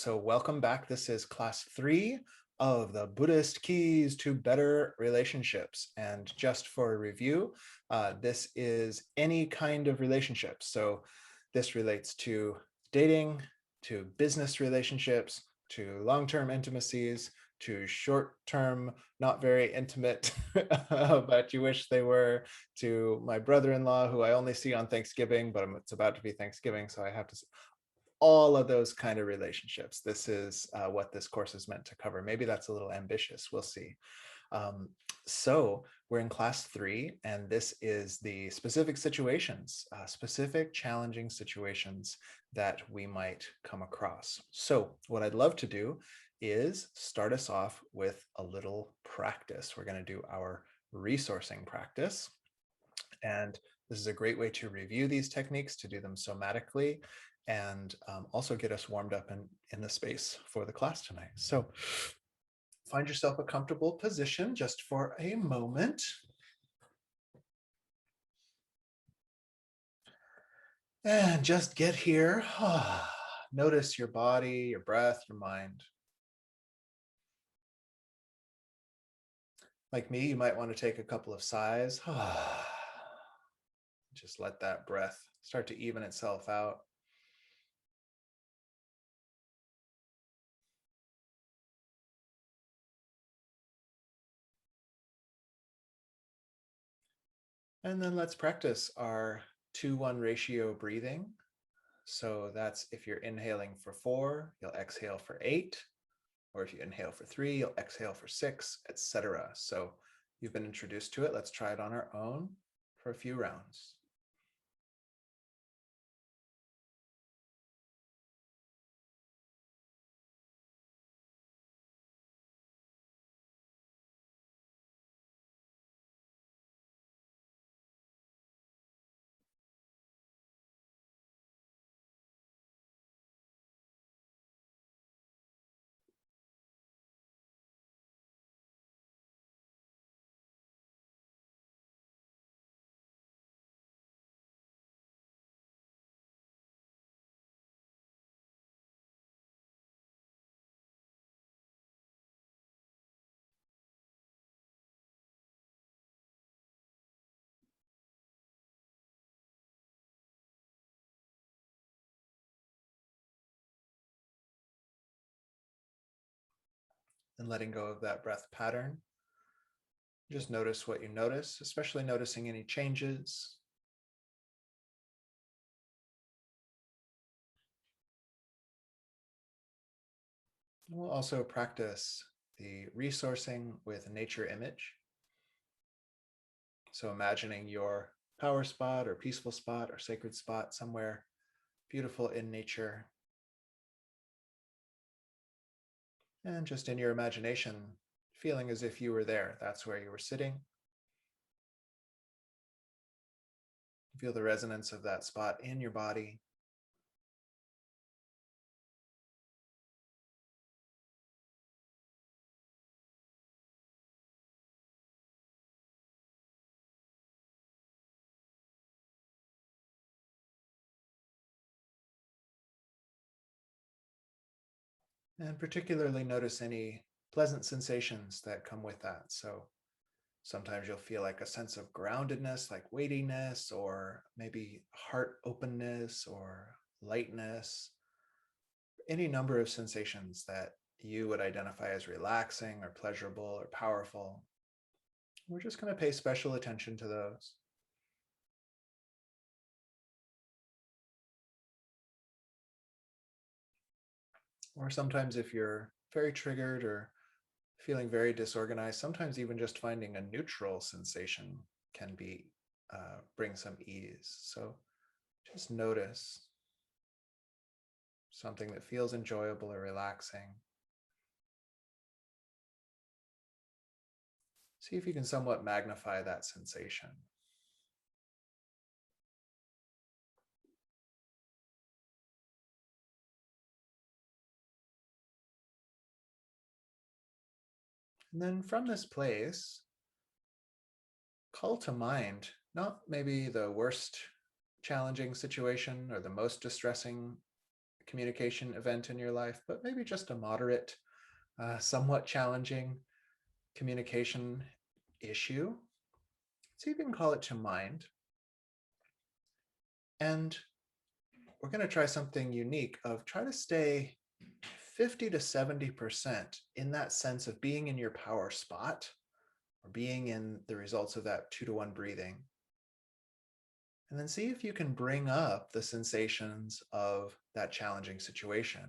So welcome back. This is class 3 of the Buddhist Keys to Better Relationships. And just for a review, this is any kind of relationship. So this relates to dating, to business relationships, to long-term intimacies, to short-term, not very intimate, but you wish they were, to my brother-in-law, who I only see on Thanksgiving, but it's about to be Thanksgiving, so I have to all of those kind of relationships. This is what this course is meant to cover. Maybe that's a little ambitious. We'll see. So we're in class 3, and this is the specific situations, specific challenging situations that we might come across. So what I'd love to do is start us off with a little practice. We're going to do our resourcing practice. And this is a great way to review these techniques, to do them somatically, and also get us warmed up in the space for the class tonight. So find yourself a comfortable position just for a moment. And just get here. Notice your body, your breath, your mind. Like me, you might want to take a couple of sighs. Just let that breath start to even itself out. And then let's practice our 2-1 ratio breathing. So that's if you're inhaling for 4, you'll exhale for 8, or if you inhale for 3, you'll exhale for 6, etc. So you've been introduced to it. Let's try it on our own for a few rounds. And letting go of that breath pattern. Just notice what you notice, especially noticing any changes. We'll also practice the resourcing with nature image. So imagining your power spot or peaceful spot or sacred spot somewhere beautiful in nature. And just in your imagination, feeling as if you were there. That's where you were sitting. Feel the resonance of that spot in your body. And particularly notice any pleasant sensations that come with that. So sometimes you'll feel like a sense of groundedness, like weightiness, or maybe heart openness or lightness, any number of sensations that you would identify as relaxing or pleasurable or powerful. We're just going to pay special attention to those. Or sometimes if you're very triggered or feeling very disorganized, sometimes even just finding a neutral sensation can be bring some ease. So just notice something that feels enjoyable or relaxing. See if you can somewhat magnify that sensation. And then from this place, call to mind not maybe the worst challenging situation or the most distressing communication event in your life, but maybe just a moderate, somewhat challenging communication issue. So you can call it to mind. And we're going to try something unique of try to stay 50 to 70% in that sense of being in your power spot or being in the results of that 2-to-1 breathing. And then see if you can bring up the sensations of that challenging situation,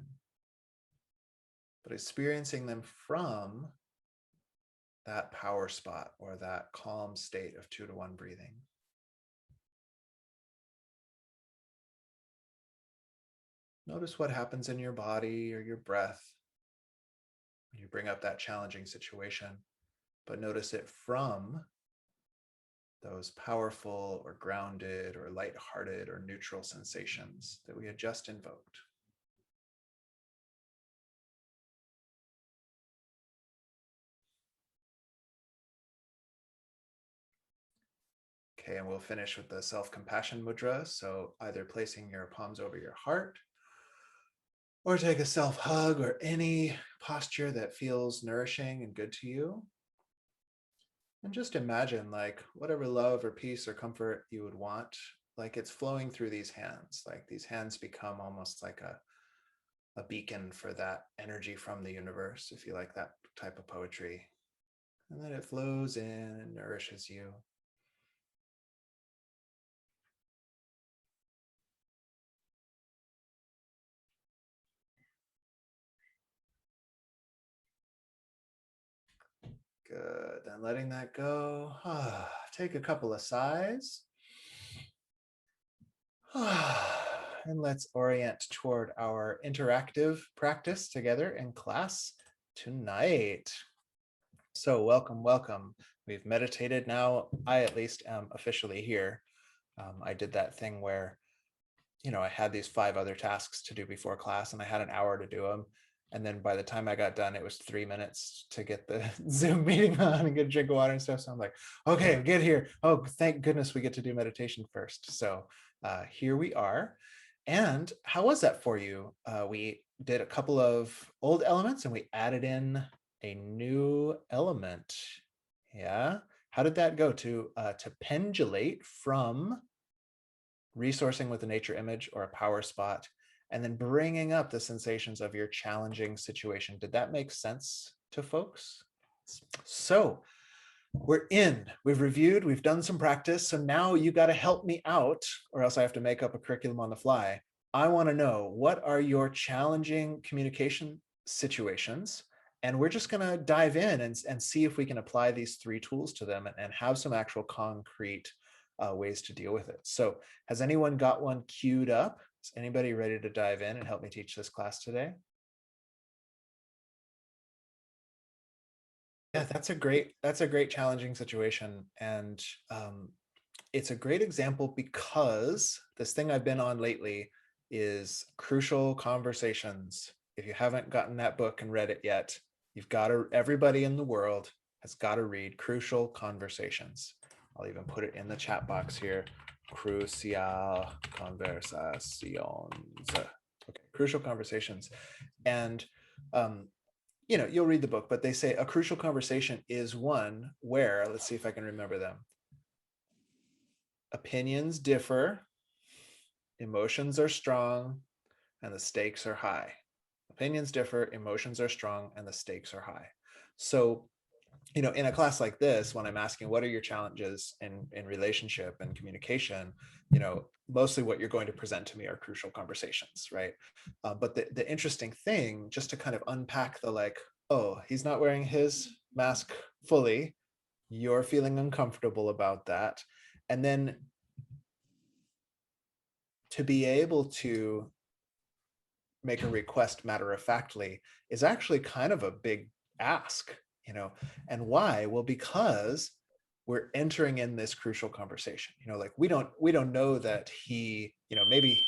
but experiencing them from that power spot or that calm state of 2-to-1 breathing. Notice what happens in your body or your breath when you bring up that challenging situation, but notice it from those powerful or grounded or lighthearted or neutral sensations that we had just invoked. Okay, and we'll finish with the self-compassion mudra. So either placing your palms over your heart or take a self-hug or any posture that feels nourishing and good to you. And just imagine like whatever love or peace or comfort you would want, like it's flowing through these hands. Like these hands become almost like a beacon for that energy from the universe, if you like that type of poetry. And then it flows in and nourishes you. Good. Then letting that go. Take a couple of sighs. And let's orient toward our interactive practice together in class tonight. So welcome, welcome. We've meditated now. I at least am officially here. I did that thing where, I had these 5 other tasks to do before class and I had an hour to do them. And then by the time I got done, it was 3 minutes to get the Zoom meeting on and get a drink of water and stuff. So I'm like, okay, get here. Oh, thank goodness we get to do meditation first. So here we are. And how was that for you? We did a couple of old elements and we added in a new element. Yeah. How did that go to pendulate from resourcing with a nature image or a power spot, and then bringing up the sensations of your challenging situation? Did that make sense to folks? So we've reviewed, we've done some practice. So now you got to help me out or else I have to make up a curriculum on the fly. I want to know, what are your challenging communication situations? And we're just going to dive in and see if we can apply these 3 tools to them and have some actual concrete ways to deal with it. So has anyone got one queued up? Is anybody ready to dive in and help me teach this class today? Yeah, that's a great challenging situation. And it's a great example because this thing I've been on lately is Crucial Conversations. If you haven't gotten that book and read it yet, everybody in the world has got to read Crucial Conversations. I'll even put it in the chat box here. Crucial Conversations. Okay, Crucial Conversations. And you'll read the book, but they say a crucial conversation is one where, let's see if I can remember them. Opinions differ, emotions are strong, and the stakes are high. Opinions differ, emotions are strong, and the stakes are high. So, in a class like this, when I'm asking what are your challenges in relationship and communication, mostly what you're going to present to me are crucial conversations, right? But the interesting thing, just to kind of unpack the like, oh, he's not wearing his mask fully, you're feeling uncomfortable about that. And then to be able to make a request matter-of-factly is actually kind of a big ask, and why? Well, because we're entering in this crucial conversation, like we don't know that he, maybe,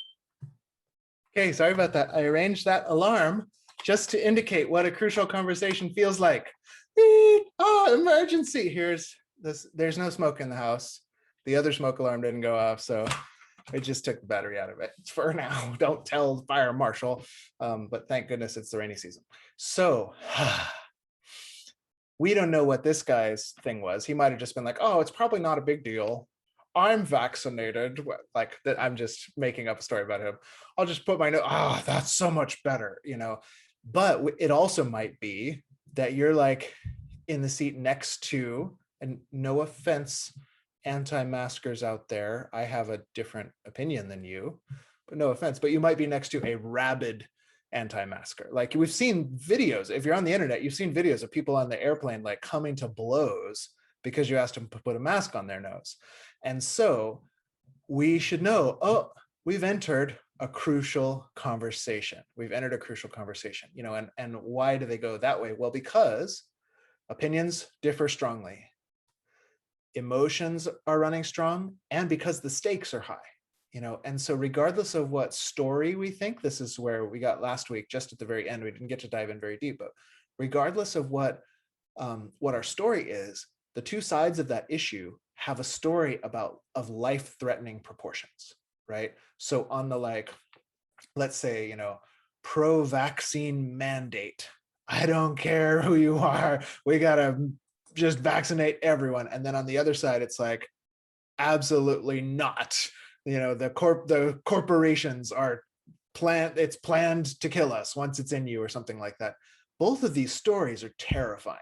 okay, sorry about that. I arranged that alarm just to indicate what a crucial conversation feels like. Oh, emergency. There's no smoke in the house. The other smoke alarm didn't go off, so I just took the battery out of it for now. Don't tell the fire marshal. But thank goodness it's the rainy season. So we don't know what this guy's thing was. He might have just been like, oh, it's probably not a big deal. I'm vaccinated. Like that, I'm just making up a story about him. I'll just put my note. Ah, oh, that's so much better, you know. But it also might be that you're like in the seat next to, and no offense, anti-maskers out there. I have a different opinion than you, but no offense. But you might be next to a rabid anti-masker. Like we've seen videos, if you're on the internet, you've seen videos of people on the airplane like coming to blows because you asked them to put a mask on their nose. And so we should know, oh, we've entered a crucial conversation. We've entered a crucial conversation, you know, and why do they go that way? Well, because opinions differ strongly, emotions are running strong, and because the stakes are high, you know. And so regardless of what story we think, this is where we got last week, just at the very end, we didn't get to dive in very deep, but regardless of what our story is, the two sides of that issue have a story of life-threatening proportions, right? So on the, like, let's say, you know, pro-vaccine mandate, I don't care who you are, we gotta just vaccinate everyone. And then on the other side, it's like, absolutely not. You know, the corporations are it's planned to kill us once it's in you, or something like that. Both of these stories are terrifying,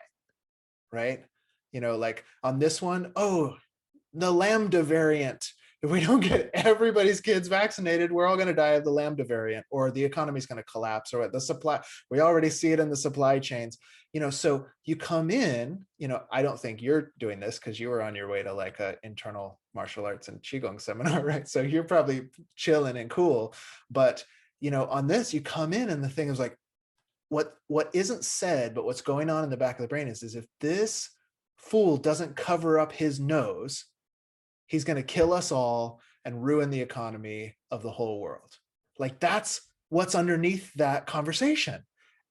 right? You know, like on this one, oh, the Lambda variant. If we don't get everybody's kids vaccinated, we're all going to die of the Lambda variant, or the economy's going to collapse, or the supply. We already see it in the supply chains, you know. So you come in, you know, I don't think you're doing this because you were on your way to like a internal martial arts and Qigong seminar, right? So you're probably chilling and cool. But, you know, on this, you come in and the thing is like, what isn't said, but what's going on in the back of the brain is if this fool doesn't cover up his nose, he's going to kill us all and ruin the economy of the whole world. Like that's what's underneath that conversation.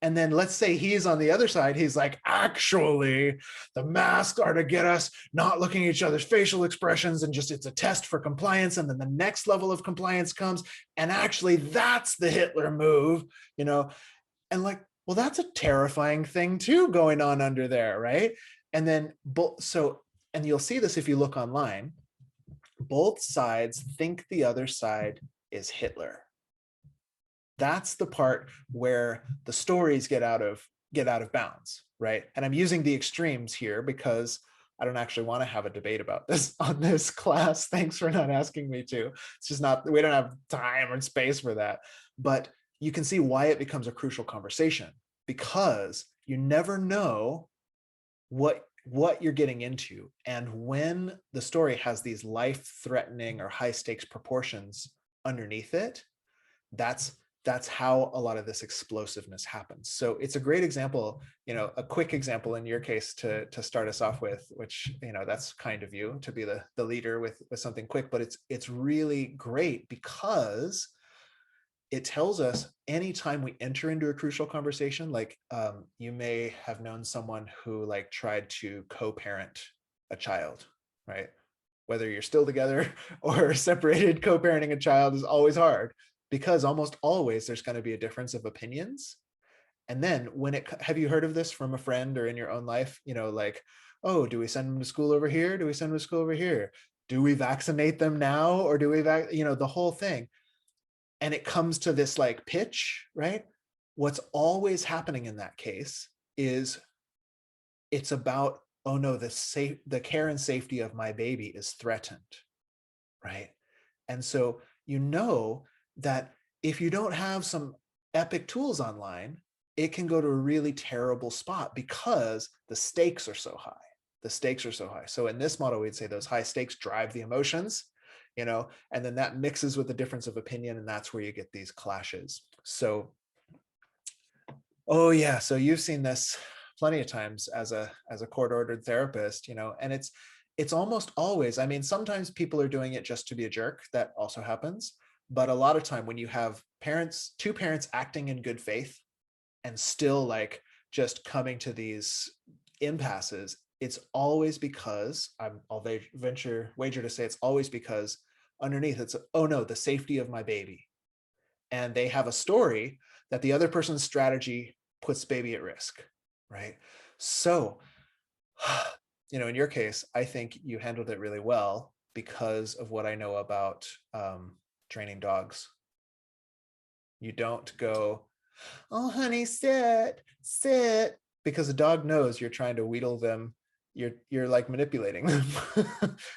And then let's say he's on the other side. He's like, actually, the masks are to get us not looking at each other's facial expressions, and just it's a test for compliance. And then the next level of compliance comes. And actually, that's the Hitler move, you know. And like, well, that's a terrifying thing too going on under there, right? And then and you'll see this if you look online, both sides think the other side is Hitler. That's the part where the stories get out of bounds, right? And I'm using the extremes here because I don't actually want to have a debate about this on this class. Thanks for not asking me to. It's just not, we don't have time or space for that. But you can see why it becomes a crucial conversation, because you never know what you're getting into. And when the story has these life-threatening or high-stakes proportions underneath it, that's how a lot of this explosiveness happens. So it's a great example, you know, a quick example in your case to start us off with, which, you know, that's kind of you to be the leader with something quick, but it's really great because it tells us anytime we enter into a crucial conversation, like you may have known someone who like tried to co-parent a child, right? Whether you're still together or separated, co-parenting a child is always hard because almost always there's going to be a difference of opinions. And then have you heard of this from a friend or in your own life? You know, like, oh, do we send them to school over here? Do we send them to school over here? Do we vaccinate them now? Or do we, you know, the whole thing. And it comes to this like pitch, right? What's always happening in that case is it's about, oh no, the care and safety of my baby is threatened, right? And so you know that if you don't have some epic tools online, it can go to a really terrible spot because the stakes are so high. The stakes are so high. So in this model, we'd say those high stakes drive the emotions, you know, and then that mixes with the difference of opinion, and that's where you get these clashes. So, oh yeah, so you've seen this plenty of times as a court-ordered therapist, you know, and it's almost always, I mean, sometimes people are doing it just to be a jerk. That also happens. But a lot of time when you have two parents acting in good faith and still like just coming to these impasses, it's always because wager to say it's always because underneath it's, oh no, the safety of my baby. And they have a story that the other person's strategy puts baby at risk, right? So, in your case, I think you handled it really well because of what I know about training dogs. You don't go, oh honey, sit, because the dog knows you're trying to wheedle them. You're like manipulating them.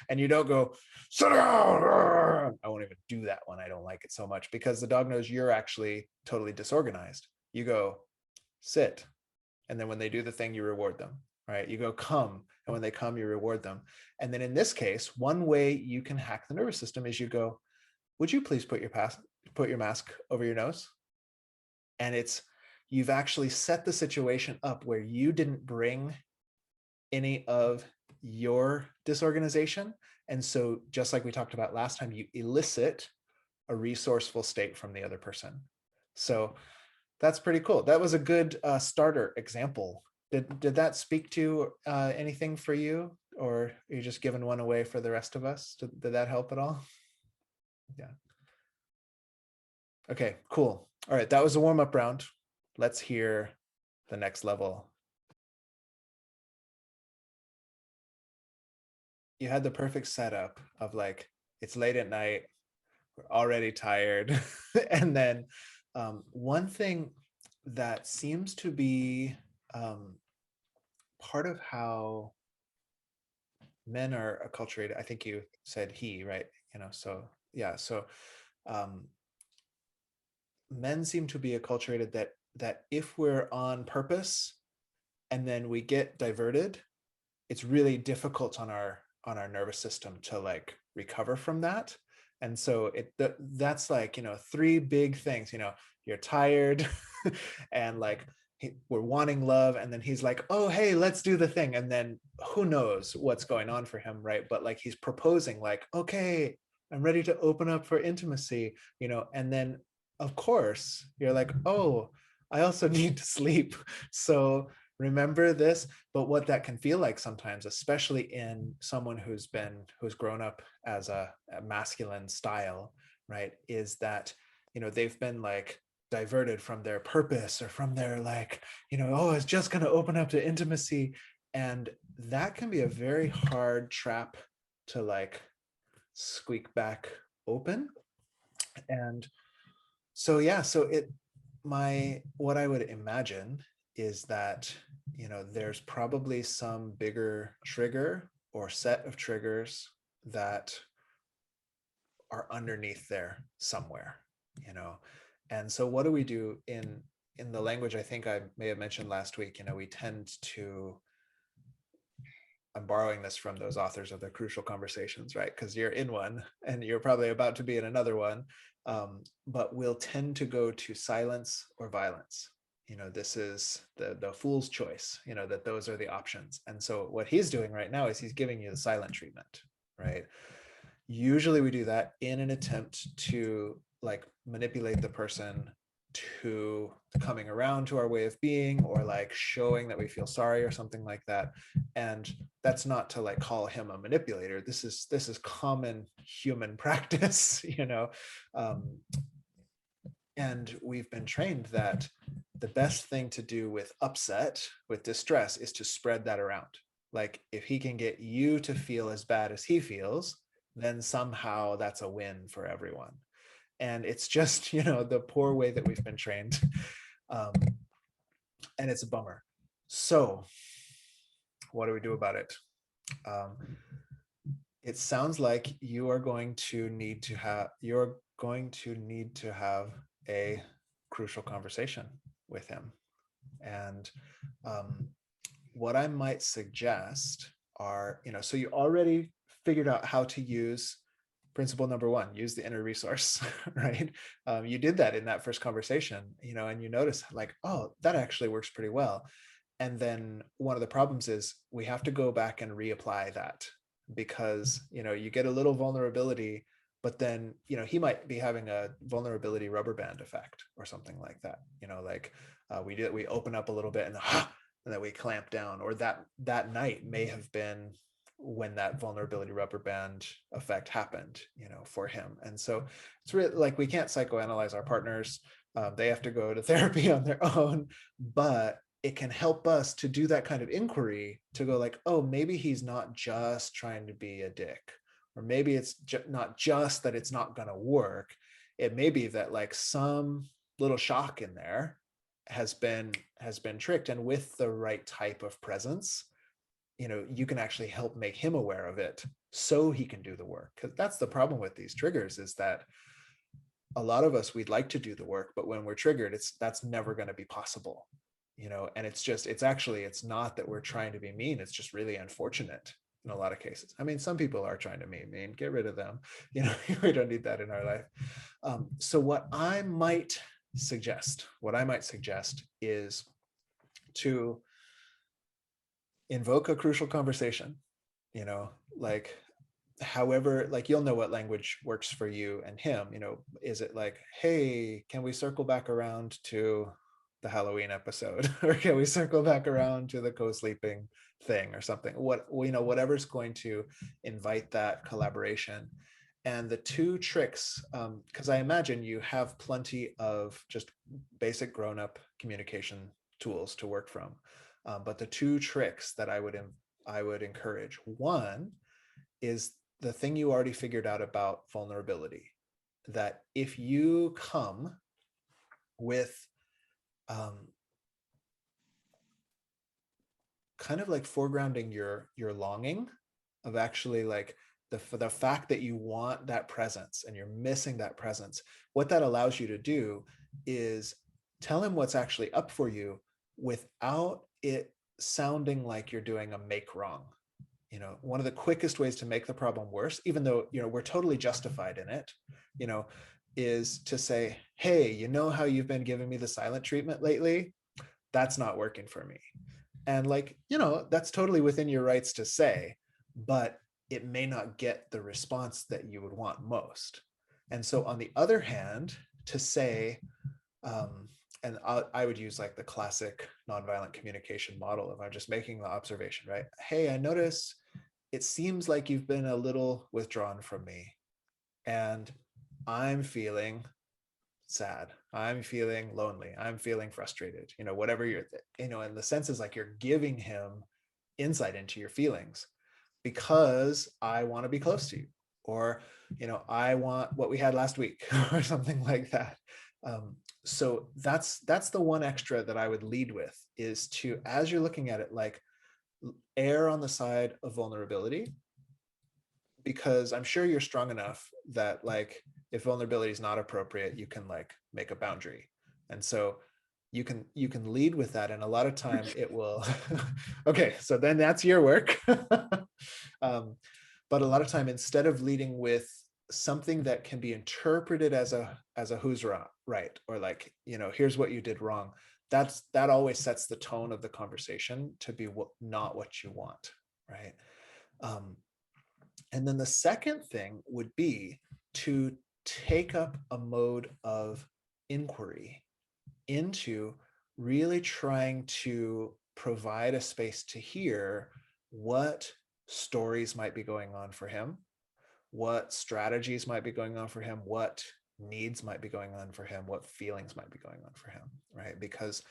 And you don't go, sit down. I won't even do that one. I don't like it so much because the dog knows you're actually totally disorganized. You go, sit, and then when they do the thing, you reward them, right? You go, come, and when they come, you reward them. And then in this case, one way you can hack the nervous system is you go, would you please put your mask over your nose? And you've actually set the situation up where you didn't bring any of your disorganization. And so just like we talked about last time, you elicit a resourceful state from the other person. So that's pretty cool. That was a good starter example. Did that speak to anything for you, or are you just giving one away for the rest of us? Did that help at all? Yeah. Okay, cool. All right, that was a warm-up round. Let's hear the next level. You had the perfect setup of like, it's late at night, we're already tired. And then one thing that seems to be part of how men are acculturated, I think you said he, right? So yeah, so men seem to be acculturated that if we're on purpose and then we get diverted, it's really difficult on our nervous system to like recover from that. And so that's like, three big things. You're tired and like we're wanting love, and then he's like, oh hey, let's do the thing, and then who knows what's going on for him, right? But like he's proposing like, okay, I'm ready to open up for intimacy, and then of course you're like, oh, I also need to sleep, so remember this. But what that can feel like sometimes, especially in someone who's grown up as a masculine style, right, is that they've been like diverted from their purpose or from their like, oh, it's just going to open up to intimacy. And that can be a very hard trap to like squeak back open. And so yeah, so what I would imagine is that there's probably some bigger trigger or set of triggers that are underneath there somewhere. And so what do we do in the language I think I may have mentioned last week? We tend to, I'm borrowing this from those authors of the Crucial Conversations, right? Because you're in one and you're probably about to be in another one. But we'll tend to go to silence or violence. This is the fool's choice, that those are the options. And so what he's doing right now is he's giving you the silent treatment, right? Usually we do that in an attempt to like manipulate the person to coming around to our way of being, or like showing that we feel sorry or something like that. And that's not to like call him a manipulator. This is common human practice, and we've been trained that the best thing to do with upset, with distress, is to spread that around. Like if he can get you to feel as bad as he feels, then somehow that's a win for everyone. And it's just, the poor way that we've been trained. And it's a bummer. So what do we do about it? It sounds like you're going to need to have a crucial conversation with him. And what I might suggest are, so you already figured out how to use principle number one, use the inner resource, right? You did that in that first conversation, and you notice like, oh, that actually works pretty well. And then one of the problems is we have to go back and reapply that, because, you get a little vulnerability, but then, he might be having a vulnerability rubber band effect or something like that, like we open up a little bit and then we clamp down, or that night may have been when that vulnerability rubber band effect happened, for him. And so it's really like, we can't psychoanalyze our partners. They have to go to therapy on their own, but it can help us to do that kind of inquiry, to go like, oh, maybe he's not just trying to be a dick, or maybe it's not just that it's not going to work. It may be that like some little shock in there has been tricked, and with the right type of presence, you can actually help make him aware of it so he can do the work. Because that's the problem with these triggers, is that a lot of us, we'd like to do the work, but when we're triggered, that's never going to be possible. And it's not that we're trying to be mean, it's just really unfortunate in a lot of cases. I mean, some people are trying to be mean, get rid of them. We don't need that in our life. So what I might suggest is to invoke a crucial conversation, like, however, like, you'll know what language works for you and him. Is it like, hey, can we circle back around to the Halloween episode, or can we circle back around to the co-sleeping thing or something? Whatever's going to invite that collaboration. And the two tricks, because I imagine you have plenty of just basic grown-up communication tools to work from, but the two tricks that I would encourage, one is the thing you already figured out about vulnerability, that if you come with kind of like foregrounding your longing of actually like the fact that you want that presence and you're missing that presence, what that allows you to do is tell him what's actually up for you without it sounding like you're doing a make wrong. One of the quickest ways to make the problem worse, even though we're totally justified in it, is to say, hey, how you've been giving me the silent treatment lately? That's not working for me. And like, that's totally within your rights to say, but it may not get the response that you would want most. And so on the other hand, to say, and I would use like the classic nonviolent communication model of, I'm just making the observation, right? Hey, I notice it seems like you've been a little withdrawn from me, and I'm feeling sad, I'm feeling lonely, I'm feeling frustrated, whatever and the sense is like, you're giving him insight into your feelings because I want to be close to you, or I want what we had last week, or something like that. So that's the one extra that I would lead with, is to, as you're looking at it, like, err on the side of vulnerability, because I'm sure you're strong enough that like, if vulnerability is not appropriate, you can like make a boundary. And so you can lead with that, and a lot of time it will okay, so then that's your work. But a lot of time, instead of leading with something that can be interpreted as a who's right, or like, here's what you did wrong, that always sets the tone of the conversation to be not what you want, right? And then the second thing would be to take up a mode of inquiry into really trying to provide a space to hear what stories might be going on for him, what strategies might be going on for him, what needs might be going on for him, what feelings might be going on for him, right? Because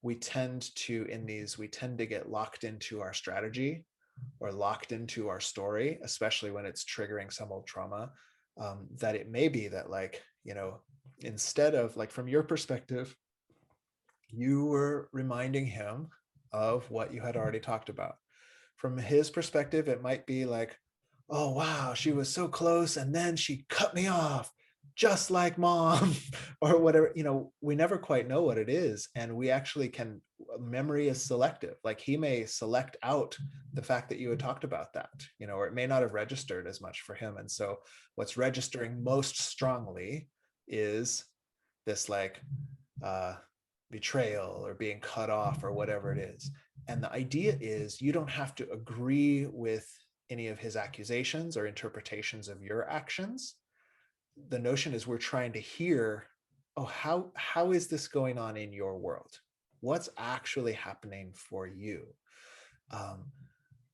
we tend to get locked into our strategy, or locked into our story, especially when it's triggering some old trauma, that it may be that like, instead of like, from your perspective, you were reminding him of what you had already talked about. From his perspective, it might be like, oh, wow, she was so close and then she cut me off, just like mom, or whatever. We never quite know what it is. And we actually memory is selective. Like, he may select out the fact that you had talked about that, or it may not have registered as much for him. And so what's registering most strongly is this like betrayal, or being cut off, or whatever it is. And the idea is, you don't have to agree with any of his accusations or interpretations of your actions. The notion is, we're trying to hear, oh, how is this going on in your world? What's actually happening for you?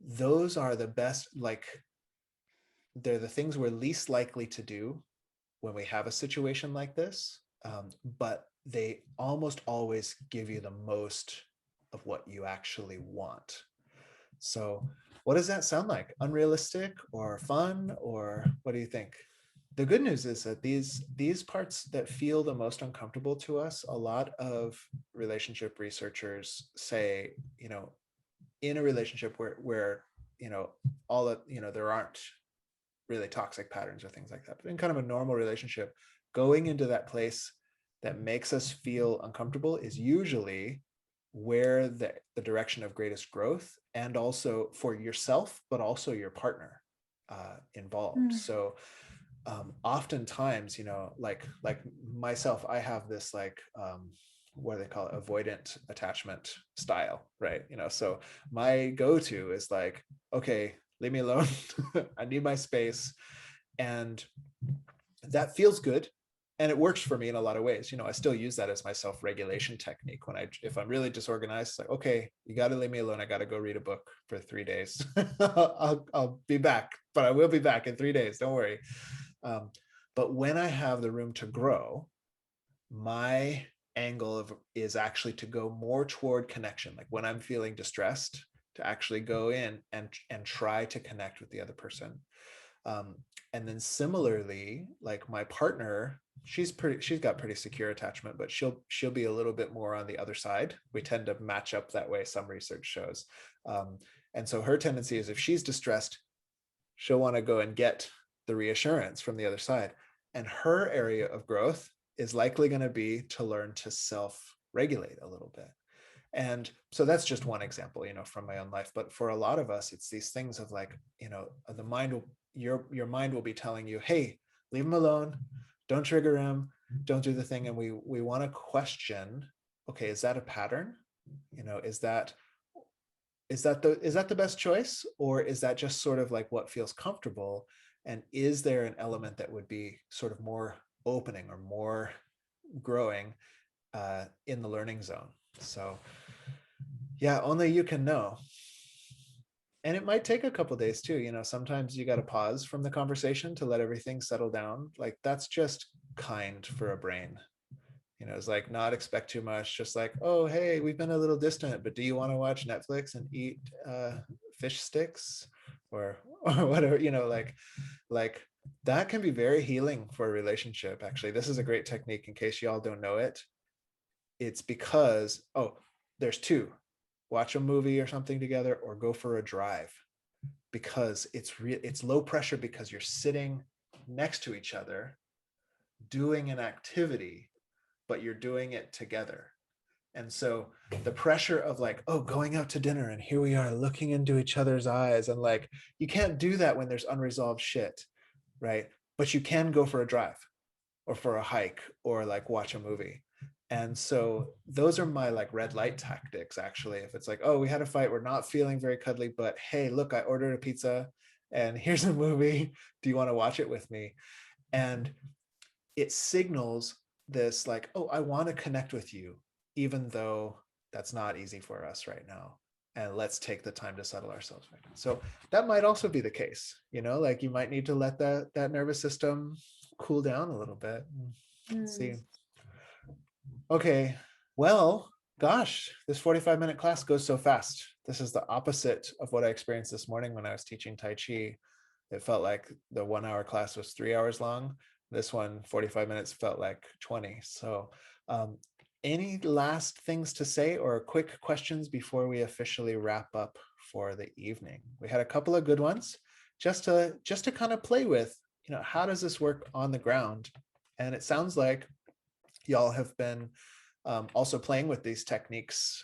those are the best, like they're the things we're least likely to do when we have a situation like this, but they almost always give you the most of what you actually want. So what does that sound like? Unrealistic or fun, or what do you think? The good news is that these parts that feel the most uncomfortable to us, a lot of relationship researchers say, in a relationship where all of there aren't really toxic patterns or things like that, but in kind of a normal relationship, going into that place that makes us feel uncomfortable is usually where the direction of greatest growth, and also for yourself but also your partner involved. Mm. So oftentimes, like myself, I have this like what do they call it, avoidant attachment style, right? So my go-to is like, okay, leave me alone. I need my space. And that feels good, and it works for me in a lot of ways. I still use that as my self-regulation technique. If I'm really disorganized, it's like, okay, you got to leave me alone, I got to go read a book for 3 days. I'll be back, but I will be back in 3 days, don't worry. um, but when I have the room to grow, my is actually to go more toward connection. Like when I'm feeling distressed, to actually go in and try to connect with the other person. um, and then similarly, like my partner, she's got pretty secure attachment, but she'll be a little bit more on the other side. We tend to match up that way, some research shows. um, and so her tendency is, if she's distressed, she'll want to go and get the reassurance from the other side. And her area of growth is likely going to be to learn to self regulate a little bit. And so that's just one example, from my own life. But for a lot of us, it's these things of like, the mind will, your mind will be telling you, hey, leave him alone, don't trigger him, don't do the thing. And we want to question, okay, is that a pattern? Is that the best choice, or is that just sort of like what feels comfortable? And is there an element that would be sort of more opening or more growing in the learning zone? So yeah, only you can know. And it might take a couple days too. Sometimes you got to pause from the conversation to let everything settle down. Like that's just kind for a brain. It's like, not expect too much, just like, oh hey, we've been a little distant, but do you want to watch Netflix and eat fish sticks, or whatever, like that can be very healing for a relationship. Actually, this is a great technique in case y'all don't know it. It's because, there's two: watch a movie or something together, or go for a drive. Because it's low pressure, because you're sitting next to each other doing an activity, but you're doing it together. And so the pressure of like, oh, going out to dinner and here we are looking into each other's eyes, and like, you can't do that when there's unresolved shit, right? But you can go for a drive or for a hike or like watch a movie. And so those are my like red light tactics, actually. If it's like, oh, we had a fight, we're not feeling very cuddly, but hey, look, I ordered a pizza and here's a movie, do you want to watch it with me? And it signals this like, oh, I want to connect with you, even though that's not easy for us right now, and let's take the time to settle ourselves right now. So that might also be the case, like you might need to let that nervous system cool down a little bit. Let's Mm. see. Okay, well, gosh, this 45-minute class goes so fast. This is the opposite of what I experienced this morning when I was teaching Tai Chi. It felt like the 1 hour class was 3 hours long. This one, 45 minutes, felt like 20. So um, any last things to say or quick questions before we officially wrap up for the evening? We had a couple of good ones, just to kind of play with, how does this work on the ground? And it sounds like y'all have been also playing with these techniques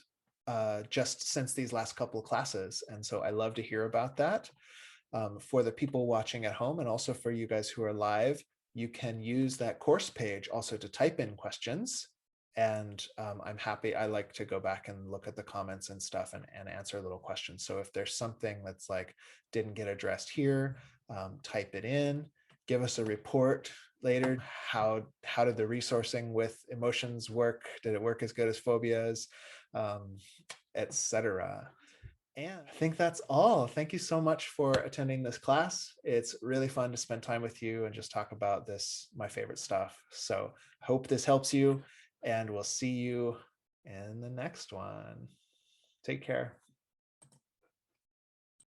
just since these last couple of classes. And so I love to hear about that. For the people watching at home, and also for you guys who are live, you can use that course page also to type in questions. And I'm happy, I like to go back and look at the comments and stuff and answer little questions. So if there's something that's like didn't get addressed here, type it in, give us a report later. How did the resourcing with emotions work? Did it work as good as phobias? Etc. And I think that's all. Thank you so much for attending this class. It's really fun to spend time with you and just talk about this, my favorite stuff. So hope this helps you, and we'll see you in the next one. Take care.